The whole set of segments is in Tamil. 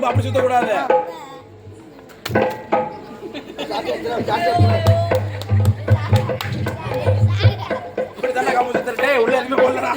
அப்படி சுத்த கூடாது. இப்படி தானே கம்பு சுத்தே உள்ள எதுவுமே போடலடா.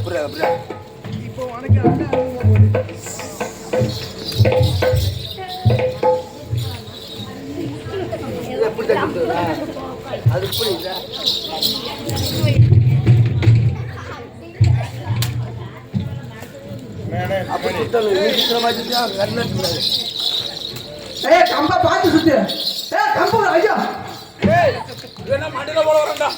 புரியா புரியா இப்போ உனக்கு அது புரியுதா? கம்ப பாத்து சுத்து. கம்பு ஐயா மண்டல போல வரண்டா.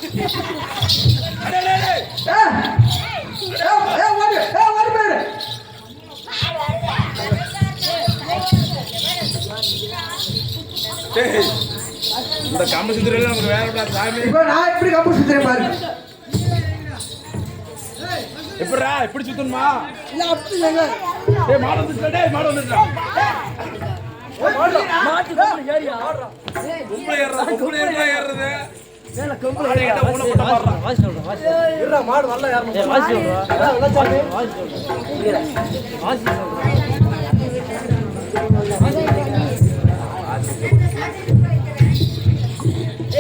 இந்த கம்பு சுத்துறதுல நமக்கு வேற சாமி. இப்ப நான் எப்படி கம்பு சுத்துறேன் பாரு. எப்படா இப்படி சுத்தணுமா? இல்ல அப்படி இல்ல. மாடு வந்துடா. டேய் மாடு வந்துடா. மாட்டு ஏரியா ஆடுறா. கும்பல ஏறுறது. மேல கம்பு ஏறிட்ட ஊன போட்டு பாடுறா. வாசி சொல்றா. வாசி. இருடா மாடு வரல ஏறணும். வாசி சொல்றா. வாசி சொல்றா. வாசி சொல்றா.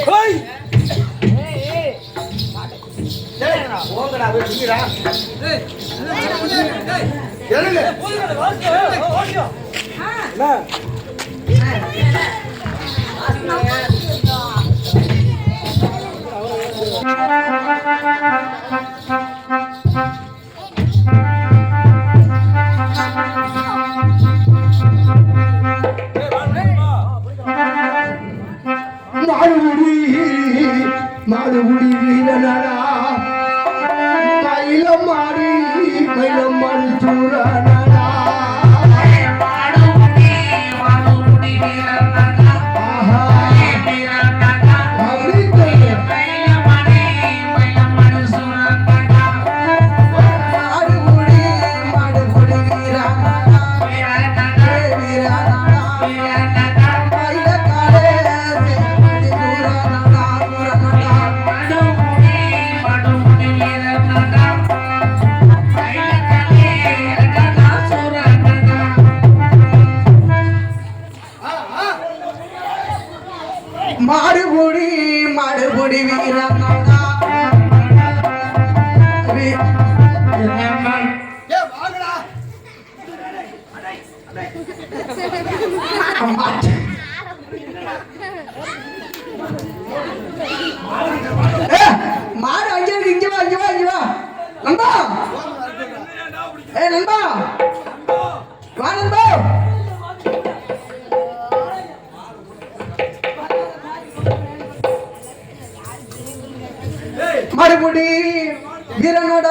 ஹேய் போங்கடா போய் சுங்கிடா. எழுங்க ஓடியோ. மாடுகுடி வீரனடா மயிலம் மாறி மயிலம் மாறி சூரனடா மாடுகுடி வீரனடா ஆஹா வீரனடா அப்படியே மயிலம் மாறி சூரனடா மாடுகுடி வீரனடா வீரனடா மயிலக்காரே மாடுபுடி வீரனடா மாடு அங்கே இங்க வா இங்க வா இங்க வா நண்பா. நண்பா வா நண்பா. மாடுபுடி வீரனோட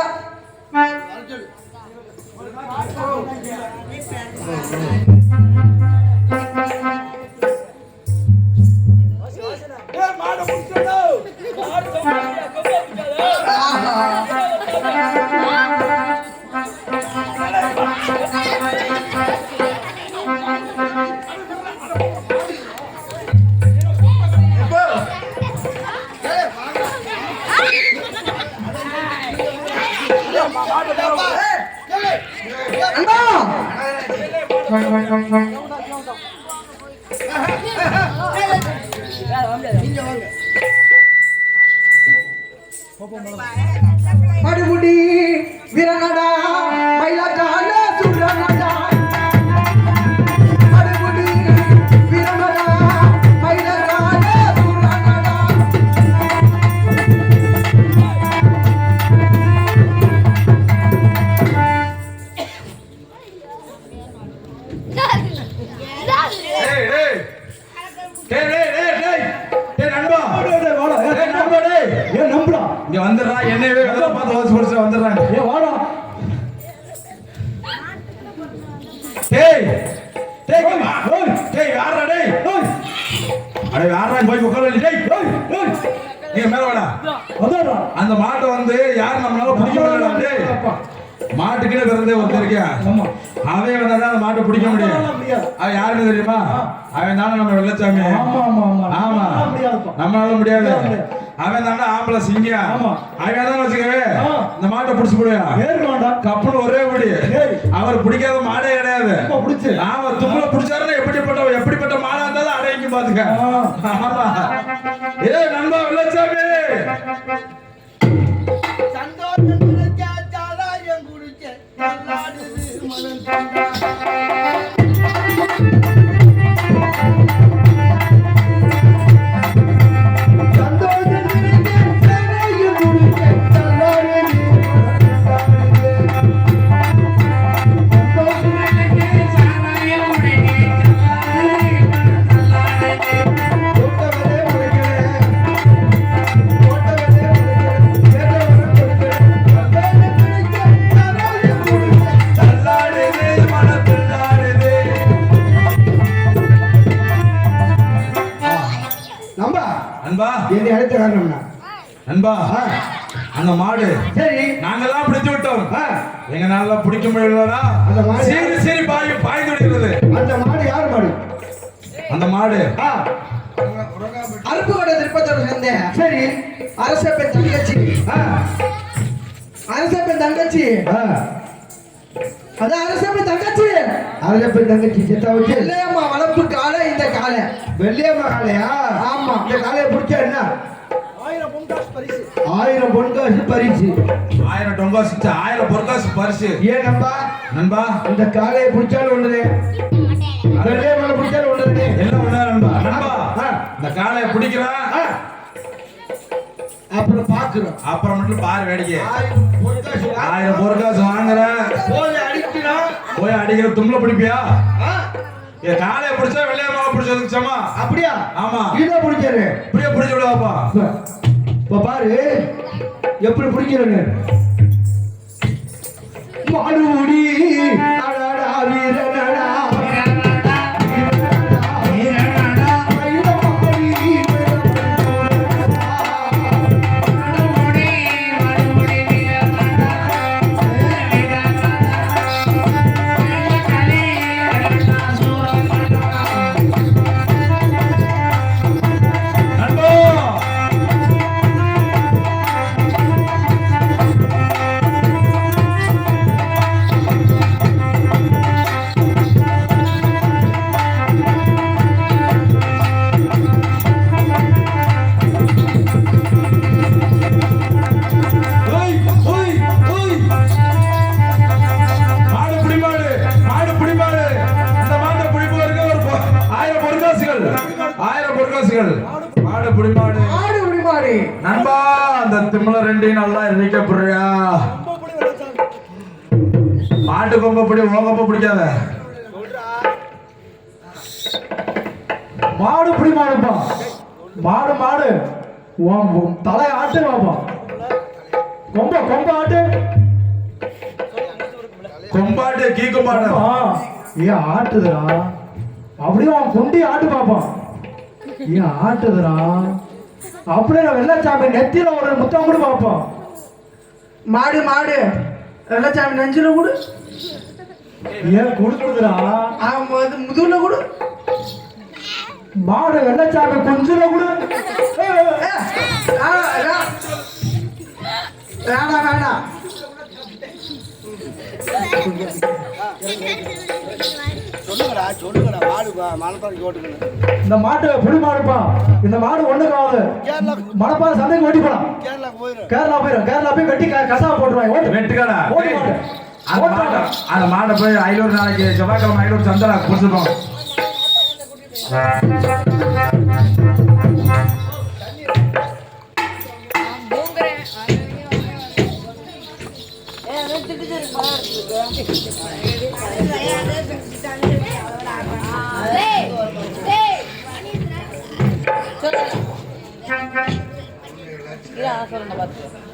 மடுமுடி வீரனடா மயிலக்கால சுரனடா மடுமுடி வீரனடா மயிலக்கால சுரனடா இங்க வந்துடுறா என்னவே பார்த்து ஓசி போட்டு வந்துடுறாங்க ஏ வாடா டேய் டேய் ஓய் டேய் யாரடா டேய் ஓய் அட யாரடா போய் உட்கார டேய் ஓய் ஓய் நீ மேல வாடா அடடா அந்த மாட்டை வந்து யார் நம்மளால பிடிக்க முடியல டேய் மாட்டுக்குன்னு பிறந்தே ஒருத்தர் இருக்கியா ஆமா அவன் வந்தா அந்த மாட்டை பிடிக்க முடியும் அவன் யாருன்னு தெரியுமா அவன் தானே நம்ம வெள்ளச்சாமி ஆமா ஆமா ஆமா ஆமா நம்மளால முடியாது அவன் தானே ஆம்பளை சிங்கியா அவன் தான் வச்சுக்கவே இந்த மாட்டை பிடிச்சு போடுயா ஏறுவாண்டா கப்புன்னு ஒரே படி அவர் பிடிக்காத மாடே கிடையாது பிடிச்சு நாம தும்பல பிடிச்சாருன்னா எப்படிப்பட்ட மாடா இருந்தாலும் அடைக்கு பாத்துக்க ஆமா ஏ நண்பா வெள்ளச்சாமி நண்பா அந்த மாடு சரி நாங்கெல்லாம் பிடிச்சு விட்டோம் எங்க நாள பிடிக்க முடியலடா சரி சரி பாய்ந்து விடுகிறது அந்த மாடு யார் மாடு அந்த மாடு அருப்புக்கோட்டை திருப்பத்தோட சேர்ந்த சரி அரசப்பெண் தங்கச்சி அரசப்பெண் தங்கச்சி அதான் அரசப்பெண் தங்கச்சி அரசப்பெண் தங்கச்சி செத்தா வச்சு வெள்ளையம்மா வளர்ப்பு காலை இந்த காலை வெள்ளையம்மா காலையா ஆமா இந்த காலையை பிடிச்சா என்ன 1000 பொன்காசு பரிசு 1000 பொன்காசு பரிசு 1000 டொங்காசு 1000 பொன்காசு பரிசு ஏன் நண்பா இந்த காலையை பிடிச்சாலும் ஒண்ணுதே வெள்ளையம்மா பிடிச்சாலும் ஒண்ணுதே என்ன ஒண்ணா நண்பா இந்த காலையை பிடிக்கிறா அப்புறம் பாக்குறோம் அப்புறம் மட்டும் பாரு வேடிக்கை 1000 பொன்காசு வாங்குற போய் அடிக்கிற தும்பல பிடிப்பியா ஏ காலையை பிடிச்சா வெள்ளையம்மாவை பிடிச்சதுக்கு சமா அப்படியா ஆமா இதை பிடிச்சாரு இப்படியே பிடிச்சு விடுவாப்பா இப்ப பாரு எப்படி பிடிக்கிறேன்னு மாடுடி அடடா வீரனடா நண்பா அந்த திம்மல ரெண்டையும் நல்லா இருக்க புரியா மாட்டு கொம்ப பிடி உலகப்ப பிடிக்காத மாடு புடி மாடுப்பா மாடு தலை ஆட்டு வாப்பா கொம்ப ஆட்டு கொம்பாட்டு கீ கொம்பாட்டு ஏன் ஆட்டுதுடா அப்படியே அவன் கொண்டி ஆட்டு பாப்பான் ஏன் ஆட்டுதுடா அப்படியே நான் வெள்ளச்சாமி நெத்தியில ஒரு முத்தம் கூட பார்ப்போம் மாடு வெள்ளச்சாமி நெஞ்சில கூட ஏன் கொடுக்குறதுடா ஆமா அது முதுகுல கூட மாடு வெள்ளச்சாமி கொஞ்சில கூட வேணாம் சொல்லுங்கடா மாடு மனப்பாறைக்கு ஓட்டுக்கணும். இந்த மாட்டு புடி மாடுப்பா. இந்த மாடு ஒண்ணுக்கு ஆகுது. மணப்பாறை சந்தைக்கு ஓட்டி போலாம். கேரளா போயிடும். கேரளா போய் வெட்டி கசாவை போட்டுருவாங்க. ஓட்டு வெட்டுக்கடா ஓட்டு மாடு. அந்த மாடை போய் ஐநூறு நாளைக்கு செவ்வாய்க்கிழமை ஐநூறு சந்தா குடிச்சிருப்போம். சொல்லுங்க பார்த்து